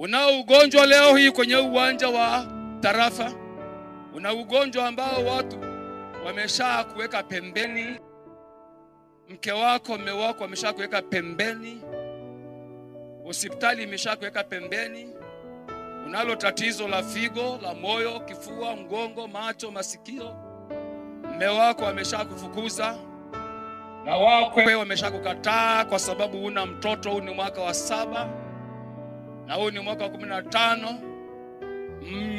Unao ugonjwa leo hii kwenye uwanja wa tarafa. Una ugonjwa ambao watu wamesha kuweka pembeni. Mke wako, mume wako wamesha kuweka pembeni. Hospitali imesha kuweka pembeni. Unalo tatizo la figo, la moyo, kifua, mgongo, macho, masikio. Mume wako amesha kufukuza. Na wakwe wamesha kukataa kwa sababu una mtoto. Huu ni mwaka wa 7 na huu ni mwaka wa 15.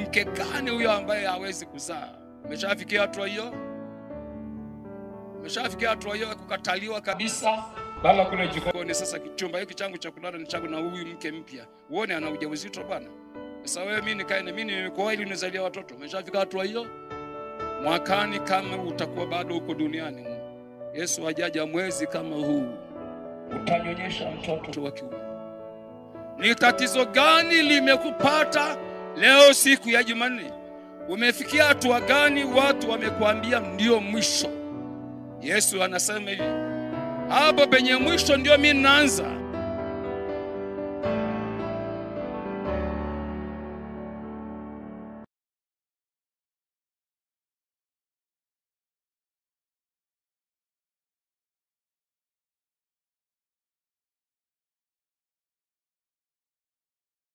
Mke gani huyo ambaye hawezi kuzaa? Umeshafikia hatua hiyo? Umeshafikia hatua hiyo kukataliwa kabisa? Bala kule jikoni sasa, kichumba hiki changu cha kulala ni changu na huyu mke mpya. Uone ana ujauzito bwana. Sasa wewe mimi nikae na mimi nimekuwa ili nizalia watoto. Umeshafika hatua hiyo? Mwakani kama utakuwa bado uko duniani, Yesu ajaja mwezi kama huu, utanyonyesha mtoto wa kiume. Ni tatizo gani limekupata leo siku ya Jumanne? Umefikia hatua gani? Watu wamekuambia ndio mwisho. Yesu anasema hivi, hapo penye mwisho ndio mimi naanza.